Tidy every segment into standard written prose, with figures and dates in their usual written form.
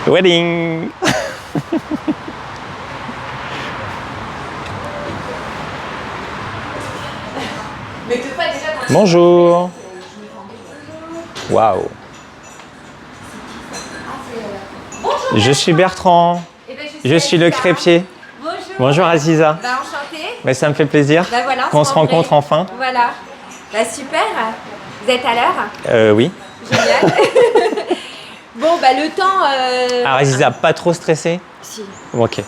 Wedding. Bonjour. Waouh. Je suis Bertrand. Je suis le crêpier. Bonjour. Bonjour Aziza. Enchantée. Mais ça me fait plaisir Voilà, qu'on se rencontre enfin. Voilà. Super. Vous êtes à l'heure? Oui. Génial. Bon, le temps... Alors Aziza, pas trop stressée? Si. Ok.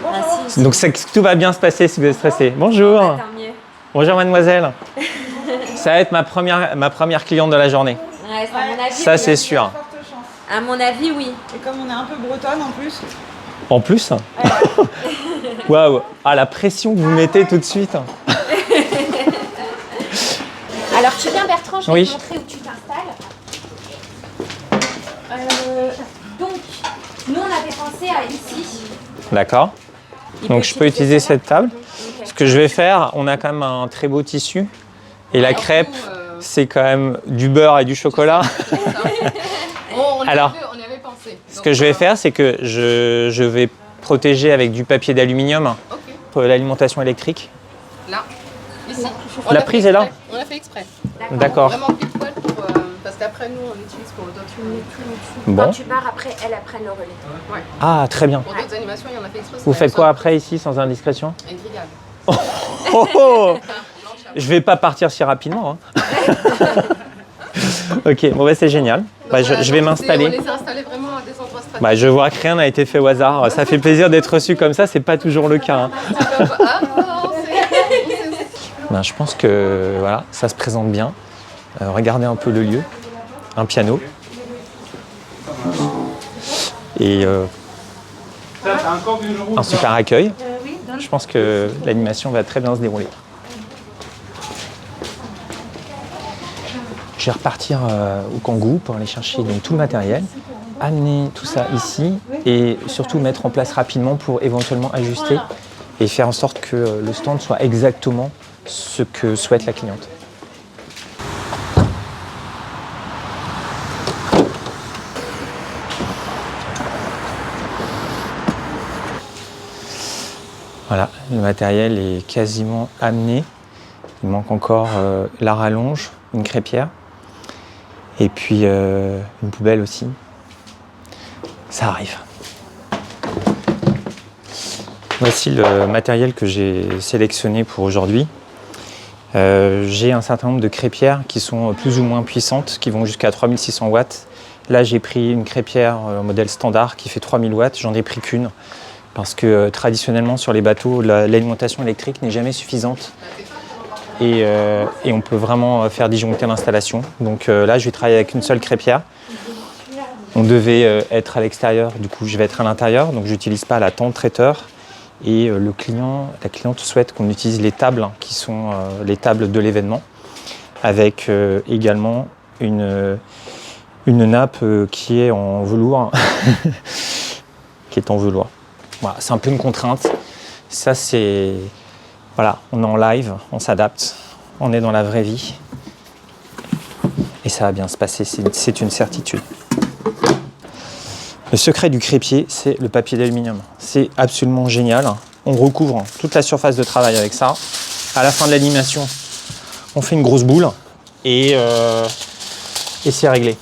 Ah, si. Donc tout va bien se passer si vous êtes stressé. Bonjour. Tant mieux. Bonjour mademoiselle. Ça va être ma première cliente de la journée. Ouais, à mon avis, Ça oui. c'est sûr. À mon avis, oui. Et comme on est un peu bretonne en plus. En plus? Waouh. Ah, la pression que vous mettez tout de suite. Alors, tu viens, Bertrand, je vais Oui. te montrer où tu t'installes. Donc, nous, on avait pensé à ici. D'accord. Donc je peux utiliser cette table. Ce que je vais faire, on a quand même un très beau tissu. Et la crêpe, c'est quand même du beurre et du chocolat. Alors, on y avait pensé. ce que je vais faire, c'est que je vais protéger avec du papier d'aluminium pour l'alimentation électrique. Là, ici. La prise est là? On l'a fait exprès. D'accord. Vraiment pile poil pour, parce qu'après nous on l'utilise pour d'autres animations. Bon. Quand tu pars, après, elles prennent le relais. Ah, très bien. Pour d'autres animations, il y en a fait exprès. Vous faites quoi après ici, sans indiscrétion? Une grillade. Oh, oh. Je vais pas partir si rapidement. Hein. Ok, bon c'est génial. Je vais m'installer. On les a installés vraiment à des endroits stratégiques. Je vois que rien n'a été fait au hasard. Ça fait plaisir d'être reçu comme ça, c'est pas toujours le cas. Hein. Ah non, c'est... Je pense que voilà, ça se présente bien. Regardez un peu le lieu. Un piano. Et un super accueil. Je pense que l'animation va très bien se dérouler. Je vais repartir au Kangoo pour aller chercher donc, tout le matériel, amener tout ça ici et surtout mettre en place rapidement pour éventuellement ajuster et faire en sorte que le stand soit exactement ce que souhaite la cliente. Voilà, le matériel est quasiment amené. Il manque encore la rallonge, une crêpière. Et puis une poubelle aussi. Ça arrive. Voici le matériel que j'ai sélectionné pour aujourd'hui. J'ai un certain nombre de crêpières qui sont plus ou moins puissantes, qui vont jusqu'à 3600 watts. Là, j'ai pris une crêpière modèle standard qui fait 3000 watts. J'en ai pris qu'une parce que traditionnellement sur les bateaux, l'alimentation électrique n'est jamais suffisante. Et on peut vraiment faire disjoncter l'installation. Donc là, je vais travailler avec une seule crêpière. On devait être à l'extérieur, du coup je vais être à l'intérieur, donc je n'utilise pas la tente traiteur. Et la cliente souhaite qu'on utilise les tables, qui sont les tables de l'événement, avec également une nappe qui est en velours. Voilà, c'est un peu une contrainte. Ça c'est... Voilà, on est en live, on s'adapte, on est dans la vraie vie et ça va bien se passer, c'est une certitude. Le secret du crêpier, c'est le papier d'aluminium. C'est absolument génial. On recouvre toute la surface de travail avec ça. À la fin de l'animation, on fait une grosse boule et c'est réglé.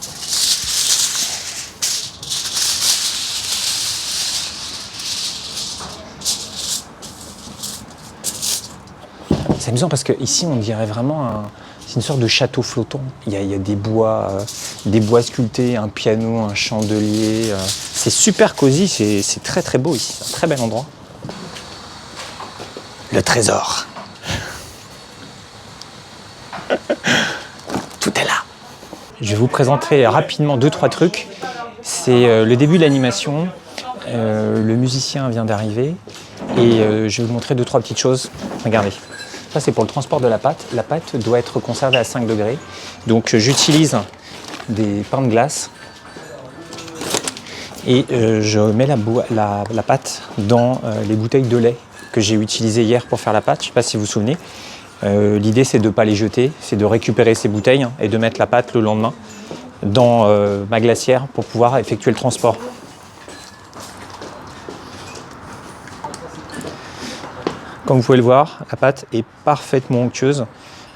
C'est amusant parce qu'ici, on dirait vraiment c'est une sorte de château flottant. Il y a des bois sculptés, un piano, un chandelier. C'est super cosy, c'est très très beau ici. C'est un très bel endroit. Le trésor. Tout est là. Je vais vous présenter rapidement 2-3 trucs. C'est le début de l'animation. Le musicien vient d'arriver. Et je vais vous montrer 2-3 petites choses. Regardez. Ça, c'est pour le transport de la pâte. La pâte doit être conservée à 5 degrés. Donc, j'utilise des pains de glace et je mets la pâte dans les bouteilles de lait que j'ai utilisées hier pour faire la pâte. Je ne sais pas si vous vous souvenez. L'idée, c'est de ne pas les jeter, c'est de récupérer ces bouteilles et de mettre la pâte le lendemain dans ma glacière pour pouvoir effectuer le transport. Comme vous pouvez le voir, la pâte est parfaitement onctueuse,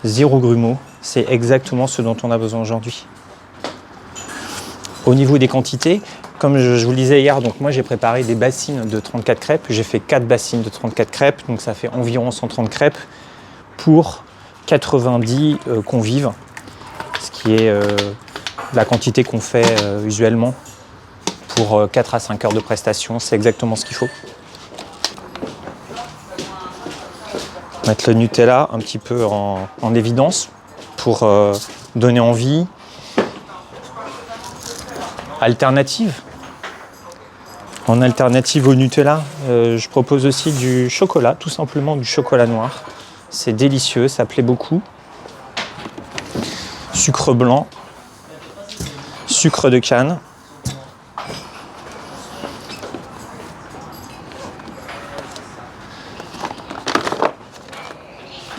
zéro grumeau. C'est exactement ce dont on a besoin aujourd'hui. Au niveau des quantités, comme je vous le disais hier, donc moi j'ai préparé des bassines de 34 crêpes. J'ai fait 4 bassines de 34 crêpes, donc ça fait environ 130 crêpes pour 90 convives, ce qui est la quantité qu'on fait usuellement pour 4 à 5 heures de prestation. C'est exactement ce qu'il faut. Mettre le Nutella un petit peu en évidence pour donner envie. Alternative. En alternative au Nutella, je propose aussi du chocolat, tout simplement du chocolat noir. C'est délicieux, ça plaît beaucoup. Sucre blanc, sucre de canne.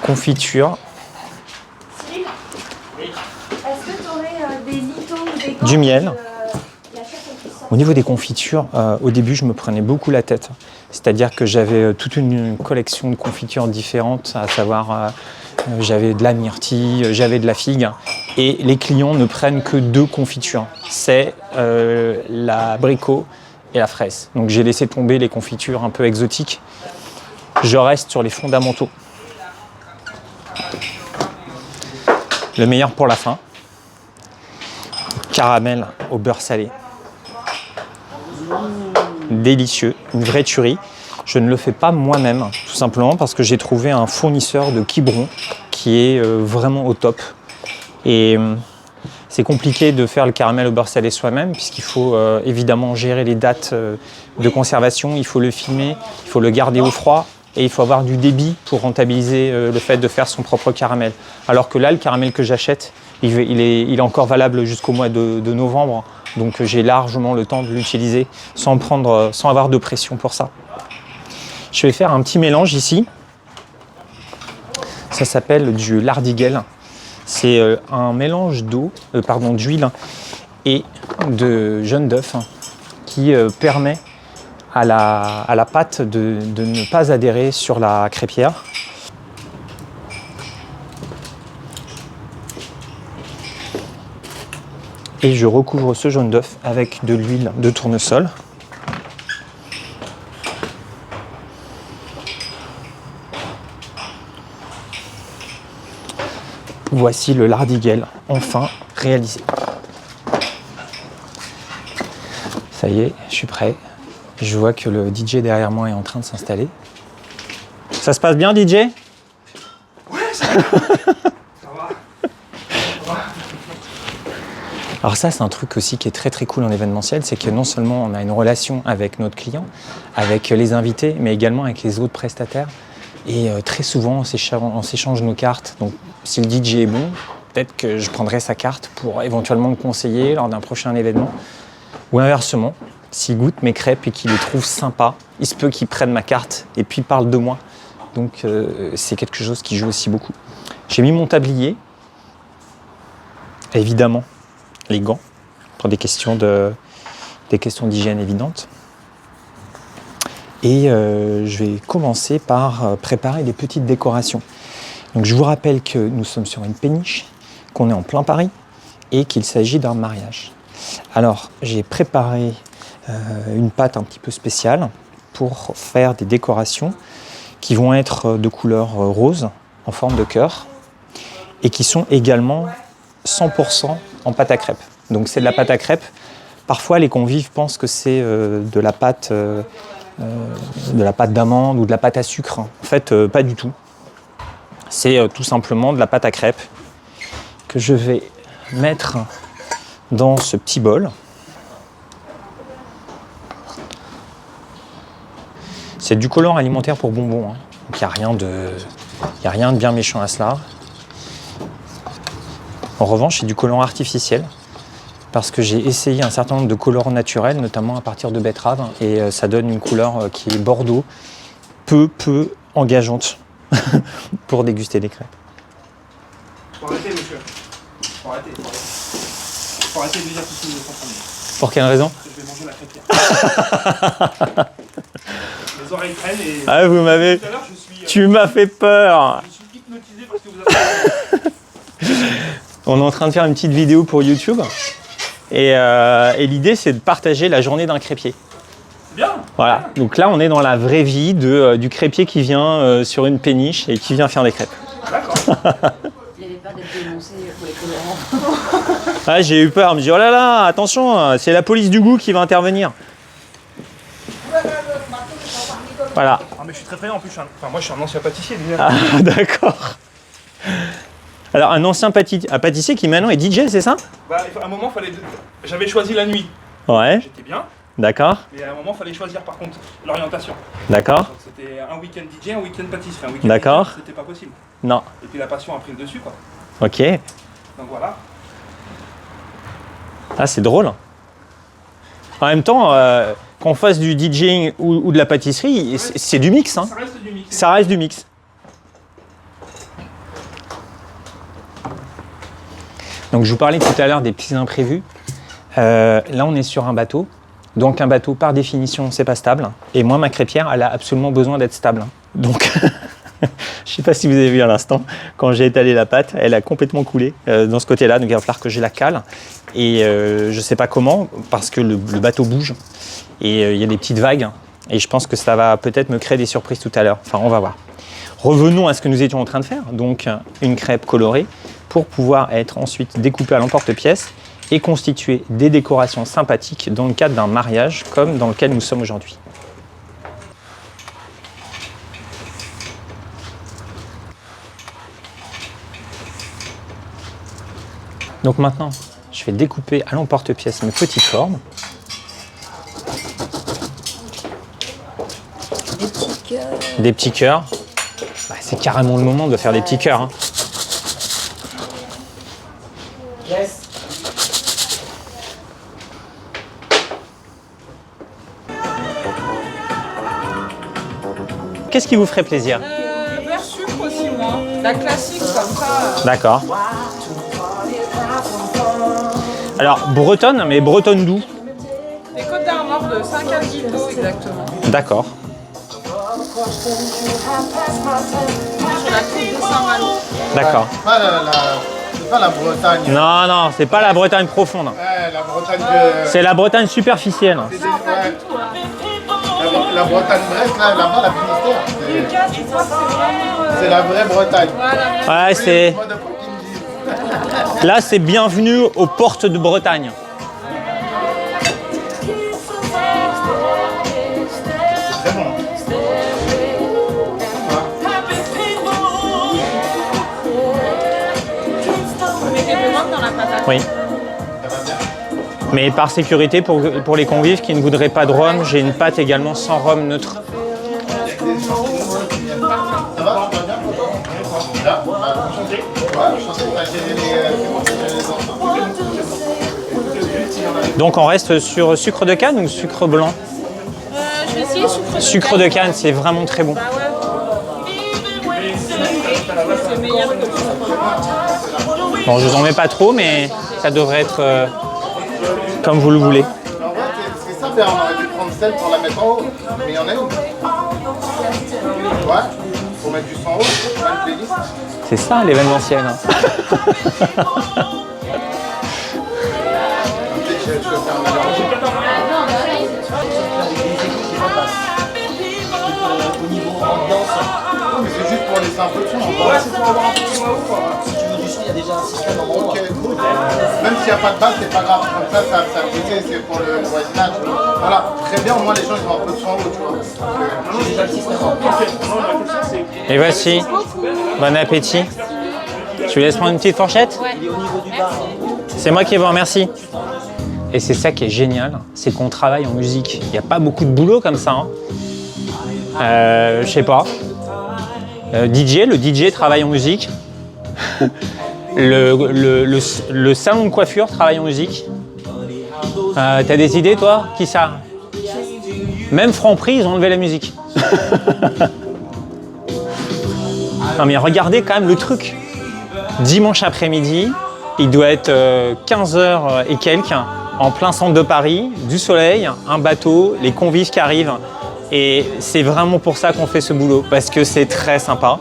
Confiture. Cyril, est-ce que tu aurais des litos ou des gants Du miel. La chair qu'elle puisse sortir? Au niveau des confitures, au début, je me prenais beaucoup la tête. C'est-à-dire que j'avais toute une collection de confitures différentes, à savoir j'avais de la myrtille, j'avais de la figue. Et les clients ne prennent que 2 confitures. C'est l'abricot et la fraise. Donc j'ai laissé tomber les confitures un peu exotiques. Je reste sur les fondamentaux. Le meilleur pour la fin. Caramel au beurre salé. Délicieux, une vraie tuerie. Je ne le fais pas moi-même, tout simplement parce que j'ai trouvé un fournisseur de Quiberon qui est vraiment au top. Et c'est compliqué de faire le caramel au beurre salé soi-même, puisqu'il faut évidemment gérer les dates de conservation, il faut le filmer, il faut le garder au froid, et il faut avoir du débit pour rentabiliser le fait de faire son propre caramel. Alors que là, le caramel que j'achète, il est encore valable jusqu'au mois de novembre, donc j'ai largement le temps de l'utiliser sans avoir de pression pour ça. Je vais faire un petit mélange ici. Ça s'appelle du lardigel. C'est un mélange d'huile et de jaune d'œuf qui permet à la pâte de ne pas adhérer sur la crêpière. Et je recouvre ce jaune d'œuf avec de l'huile de tournesol. Voici le lardigel enfin réalisé. Ça y est, je suis prêt. Je vois que le DJ derrière moi est en train de s'installer. Ça se passe bien, DJ? Ouais, ça va. Ça va. Alors ça, c'est un truc aussi qui est très très cool en événementiel, c'est que non seulement on a une relation avec notre client, avec les invités, mais également avec les autres prestataires. Et très souvent, on s'échange nos cartes. Donc si le DJ est bon, peut-être que je prendrai sa carte pour éventuellement me conseiller lors d'un prochain événement. Ou inversement, s'il goûte mes crêpes et qu'il les trouve sympas, il se peut qu'il prenne ma carte et puis parle de moi. Donc c'est quelque chose qui joue aussi beaucoup. J'ai mis mon tablier, évidemment les gants, pour des questions d'hygiène évidentes. Et je vais commencer par préparer des petites décorations. Donc je vous rappelle que nous sommes sur une péniche, qu'on est en plein Paris et qu'il s'agit d'un mariage. Alors j'ai préparé une pâte un petit peu spéciale pour faire des décorations qui vont être de couleur rose en forme de cœur et qui sont également 100% en pâte à crêpes. Donc c'est de la pâte à crêpes. Parfois les convives pensent que c'est de la pâte d'amande ou de la pâte à sucre. En fait, pas du tout. C'est tout simplement de la pâte à crêpes que je vais mettre dans ce petit bol. C'est du colorant alimentaire pour bonbons, hein. Donc il n'y a rien de bien méchant à cela. En revanche, c'est du colorant artificiel parce que j'ai essayé un certain nombre de colorants naturels, notamment à partir de betterave, et ça donne une couleur qui est bordeaux, peu engageante pour déguster des crêpes. Faut arrêter, monsieur. Faut arrêter. Faut arrêter de dire tout ce que vous comprenez. Pour quelle raison? Je vais manger la crêpière. Les oreilles traînent et... Ah, vous m'avez... Tout à l'heure, je suis Tu m'as fait peur. Je suis hypnotisé parce que vous avez... On est en train de faire une petite vidéo pour YouTube. Et l'idée, c'est de partager la journée d'un crêpier. Bien. Voilà. Donc là, on est dans la vraie vie du crêpier qui vient sur une péniche et qui vient faire des crêpes. D'accord. Il n'y avait pas d'être dénoncé pour les colorants. Ah, j'ai eu peur. Je me dis, oh là là, attention, c'est la police du goût qui va intervenir. Voilà. Ah, mais je suis très en plus. Moi, je suis un ancien pâtissier déjà. Ah, d'accord. Alors, un ancien pâtissier qui maintenant est DJ, c'est ça? Bah, à un moment, j'avais choisi la nuit. Ouais, J'étais bien. d'accord, Mais à un moment, il fallait choisir par contre l'orientation. d'accord, Donc c'était un week-end DJ, un week-end pâtisserie. Un week-end D'accord. DJ, c'était pas possible. non, Et puis la passion a pris le dessus, quoi. ok. Donc voilà. Ah, c'est drôle. En même temps, qu'on fasse du DJing ou de la pâtisserie, c'est du mix, hein. Ça reste du mix. Ça reste du mix. Donc je vous parlais tout à l'heure des petits imprévus. Là, on est sur un bateau. Donc un bateau, par définition, c'est pas stable. Et moi, ma crêpière, elle a absolument besoin d'être stable. Donc, je sais pas si vous avez vu à l'instant, quand j'ai étalé la pâte, elle a complètement coulé dans ce côté-là. Donc il va falloir que je la cale. Et je sais pas comment, parce que le bateau bouge. Et il y a des petites vagues. Et je pense que ça va peut-être me créer des surprises tout à l'heure. Enfin, on va voir. Revenons à ce que nous étions en train de faire. Donc une crêpe colorée pour pouvoir être ensuite découpée à l'emporte-pièce et constituer des décorations sympathiques dans le cadre d'un mariage comme dans lequel nous sommes aujourd'hui. Donc maintenant, je vais découper à l'emporte-pièce mes petites formes. Des petits cœurs. Des petits cœurs. Bah, c'est carrément le moment de faire des petits cœurs, hein. Qu'est-ce qui vous ferait plaisir? Beurre sucre aussi, moi. La classique, comme ça. D'accord. Alors, bretonne, mais bretonne d'où? Des côtes d'Armor de 5 à 10 kilos, exactement. D'accord. Sur la côte de Saint-Malo. D'accord. C'est pas la Bretagne. Non, non, c'est pas la Bretagne profonde. Ouais, la Bretagne de... C'est la Bretagne superficielle. ouais. La Bretagne Brest, là-bas, la Finistère. Lucas, tu vois, c'est vraiment... C'est la vraie Bretagne. Voilà. Ouais, c'est... Moi, de fois qu'ils me disent. Là, c'est bienvenue aux portes de Bretagne. C'est bon. Vous mettez de l'eau dans la patate. Oui. Mais par sécurité, pour les convives qui ne voudraient pas de rhum, j'ai une pâte également sans rhum neutre. Ça va, tu vas bien? Là, enchanté. Ouais, enchanté. J'ai les enfants. Donc on reste sur sucre de canne ou sucre blanc? Je vais essayer sucre de Sucre de canne, c'est vraiment très bon. Ah ouais. C'est meilleur que le sucre. Bon, je vous en mets pas trop, mais ça devrait être comme vous le voulez. En vrai, c'est ça, on aurait dû prendre celle pour la mettre en haut. Mais il y en a une. Ouais, pour mettre du sang en haut, une playlist. C'est ça l'événementiel. Hein. Je vais faire un aller-retour. Non, mais c'est juste pour laisser un peu de son. Ouais, c'est pour avoir un peu de son à haut, quoi. Si tu veux du son, il y a déjà un système en haut. Ok, cool. Même s'il n'y a pas de basse, c'est pas grave. Comme ça c'est pour le voisinage. Voilà, très bien, au moins les gens ils ont un peu de son en haut, tu vois. J'ai déjà le système en haut. Et voici, bon appétit. Tu laisses prendre une petite fourchette? C'est moi qui vous remercie. Et c'est ça qui est génial, c'est qu'on travaille en musique. Il n'y a pas beaucoup de boulot comme ça. Hein. Je sais pas. Le DJ travaille en musique. le salon de coiffure travaille en musique. T'as des idées, toi? Qui ça? Même Franprix, ils ont enlevé la musique. Non mais regardez quand même le truc. Dimanche après-midi, il doit être 15h et quelques, en plein centre de Paris, du soleil, un bateau, les convives qui arrivent. Et c'est vraiment pour ça qu'on fait ce boulot, parce que c'est très sympa.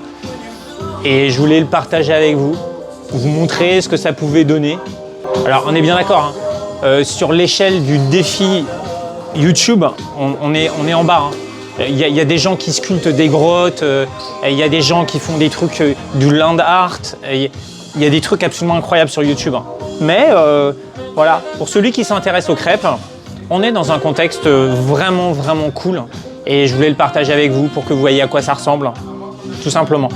Et je voulais le partager avec vous, vous montrer ce que ça pouvait donner. Alors on est bien d'accord, hein. Sur l'échelle du défi YouTube, on est en bas. Hein. Il y a des gens qui sculptent des grottes, il y a des gens qui font des trucs, du land art, il y a des trucs absolument incroyables sur YouTube. Hein. Mais voilà, pour celui qui s'intéresse aux crêpes, on est dans un contexte vraiment cool et je voulais le partager avec vous pour que vous voyez à quoi ça ressemble, tout simplement.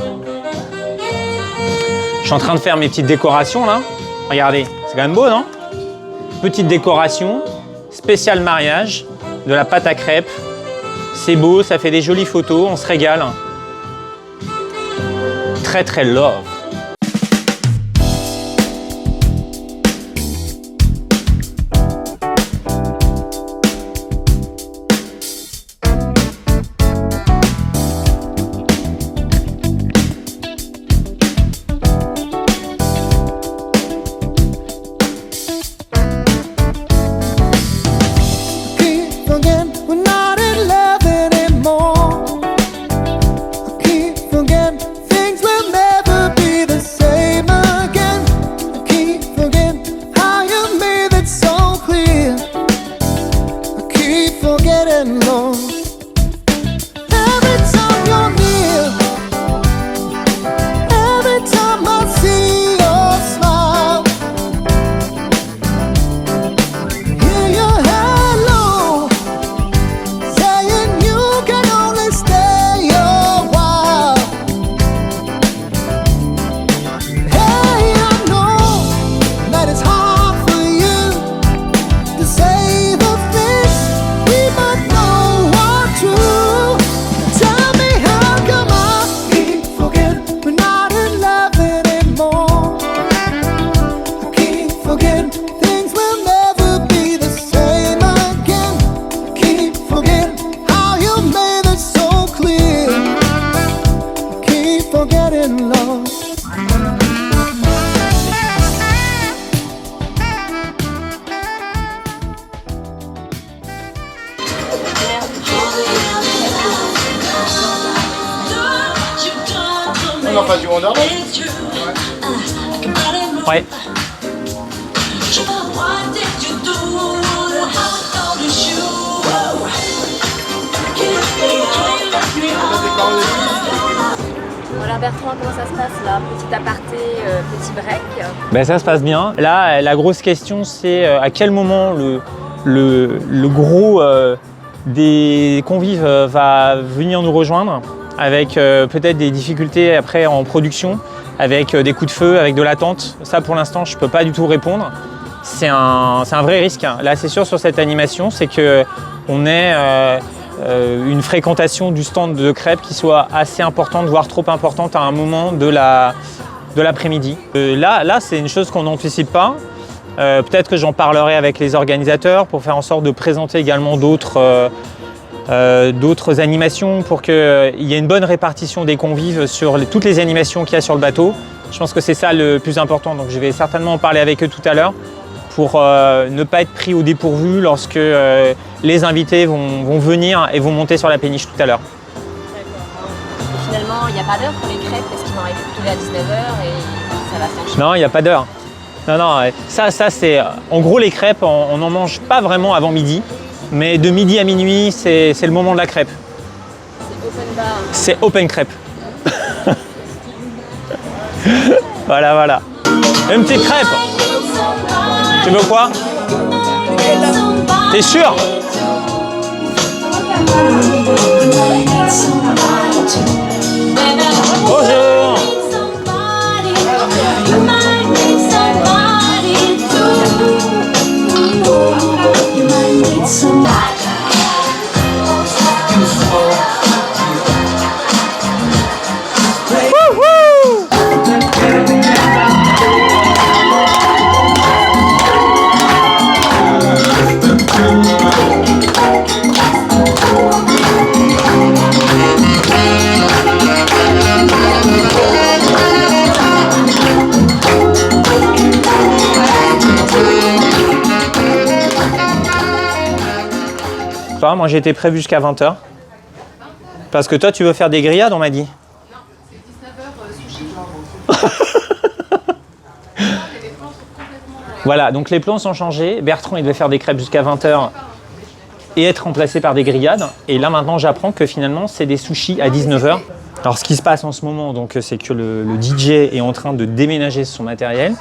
Je suis en train de faire mes petites décorations là. Regardez, c'est quand même beau, non? Petite décoration, spécial mariage, de la pâte à crêpes. C'est beau, ça fait des jolies photos, on se régale. Très love. On en passe du Wonder. Ouais. Voilà Bertrand, comment ça se passe là? Petit aparté, petit break. Ben, ça se passe bien. Là, la grosse question, c'est à quel moment le gros des convives va venir nous rejoindre, avec peut-être des difficultés après en production, avec des coups de feu, avec de l'attente. Ça, pour l'instant, je ne peux pas du tout répondre. C'est un vrai risque. Là, c'est sûr, sur cette animation, c'est qu'on ait une fréquentation du stand de crêpes qui soit assez importante, voire trop importante à un moment de l'après-midi. Là, c'est une chose qu'on n'anticipe pas. Peut-être que j'en parlerai avec les organisateurs pour faire en sorte de présenter également d'autres animations pour qu'il y ait une bonne répartition des convives sur toutes les animations qu'il y a sur le bateau. Je pense que c'est ça le plus important, donc je vais certainement en parler avec eux tout à l'heure pour ne pas être pris au dépourvu lorsque les invités vont venir et vont monter sur la péniche tout à l'heure. D'accord. Finalement, il n'y a pas d'heure pour les crêpes parce qu'ils vont arriver plutôt à 19h et ça va s'enchaîner. Non, il n'y a pas d'heure. Non, ça c'est... En gros, les crêpes, on n'en mange pas vraiment avant midi. Mais de midi à minuit, c'est le moment de la crêpe. C'est open bar. C'est open crêpe. Voilà. Une petite crêpe. Tu veux quoi? T'es sûr? Bonjour. Moi j'étais prévu jusqu'à 20h. Parce que toi, tu veux faire des grillades, on m'a dit. Non, c'est 19h sushi. Les plans sont complètement... Voilà, donc les plans sont changés. Bertrand, il devait faire des crêpes jusqu'à 20h et être remplacé par des grillades. Et là, maintenant, j'apprends que finalement, c'est des sushis à 19h. Alors, ce qui se passe en ce moment, donc, c'est que le DJ est en train de déménager son matériel.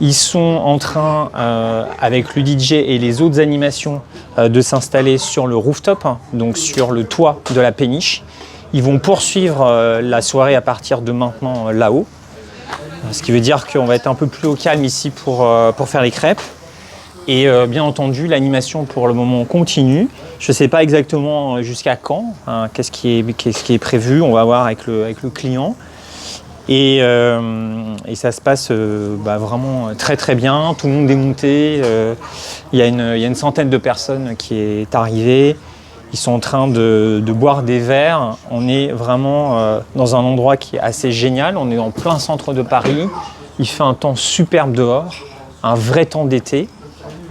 Ils sont en train, avec le DJ et les autres animations, de s'installer sur le rooftop, hein, donc sur le toit de la péniche. Ils vont poursuivre la soirée à partir de maintenant là-haut. Ce qui veut dire qu'on va être un peu plus au calme ici pour faire les crêpes. Et bien entendu, l'animation pour le moment continue. Je ne sais pas exactement jusqu'à quand, hein, qu'est-ce qui est prévu, on va voir avec le client. Et ça se passe vraiment très très bien, tout le monde est monté, il y a une centaine de personnes qui est arrivée, ils sont en train de boire des verres, on est vraiment dans un endroit qui est assez génial, on est en plein centre de Paris, il fait un temps superbe dehors, un vrai temps d'été,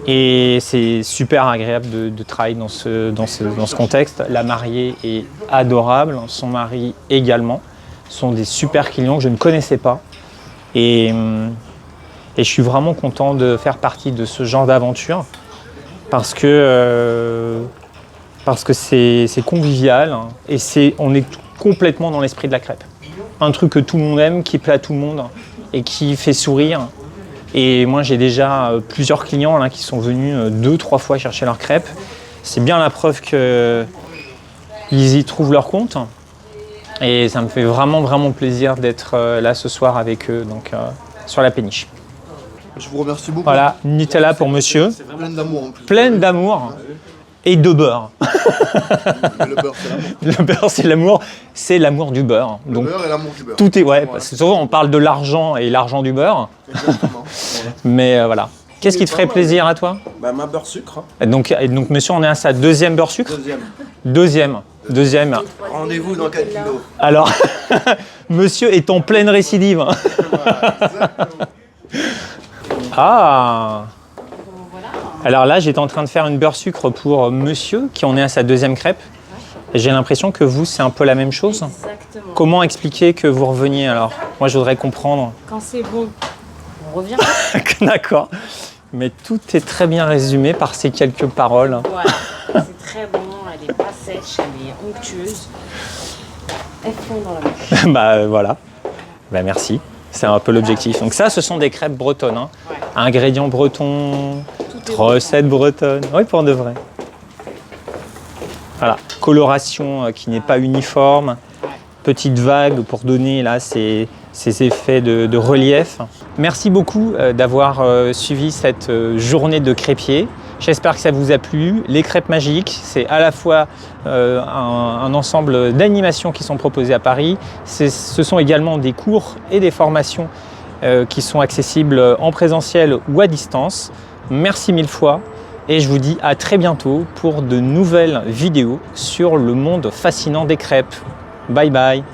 et c'est super agréable de travailler dans ce contexte. La mariée est adorable, son mari également. Sont des super clients que je ne connaissais pas et je suis vraiment content de faire partie de ce genre d'aventure parce que c'est convivial et on est complètement dans l'esprit de la crêpe. Un truc que tout le monde aime, qui plaît à tout le monde et qui fait sourire. Et moi j'ai déjà plusieurs clients là, qui sont venus 2-3 fois chercher leurs crêpes. C'est bien la preuve qu'ils y trouvent leur compte. Et ça me fait vraiment plaisir d'être là ce soir avec eux, donc sur la péniche. Je vous remercie beaucoup. Voilà, Nutella pour monsieur. C'est plein d'amour en plus. Pleine d'amour et de beurre. Le beurre, c'est l'amour. Le beurre, c'est l'amour. C'est l'amour du beurre. Le Donc, beurre et l'amour du beurre. tout est, ouais, parce que souvent on parle de l'argent et l'argent du beurre. Exactement. Voilà. Mais voilà. Qu'est-ce qui te ferait plaisir à toi? Bah, ma beurre sucre. Hein. Et donc, monsieur, on est à sa deuxième beurre sucre? Deuxième. Rendez-vous dans 4 kilos. Alors, monsieur est en pleine récidive. Voilà, exactement. Ah! Alors là, j'étais en train de faire une beurre sucre pour monsieur qui en est à sa deuxième crêpe. Et j'ai l'impression que vous, c'est un peu la même chose. Exactement. Comment expliquer que vous reveniez alors? Moi, je voudrais comprendre. Quand c'est bon, on revient. D'accord. Mais tout est très bien résumé par ces quelques paroles. Voilà. C'est très bon, elle n'est pas sèche, elle est onctueuse. Elle fond dans la bouche. Bah voilà. Bah merci. C'est un peu l'objectif. Donc ça, ce sont des crêpes bretonnes. Hein. Ouais. Ingrédients bretons, Tout est recettes bretonnes. Oui, pour de vrai. Voilà. Coloration qui n'est pas uniforme. Petite vague pour donner là ces effets de relief. Merci beaucoup d'avoir suivi cette journée de crêpier. J'espère que ça vous a plu. Les crêpes magiques, c'est à la fois un ensemble d'animations qui sont proposées à Paris. Ce sont également des cours et des formations qui sont accessibles en présentiel ou à distance. Merci mille fois et je vous dis à très bientôt pour de nouvelles vidéos sur le monde fascinant des crêpes. Bye bye.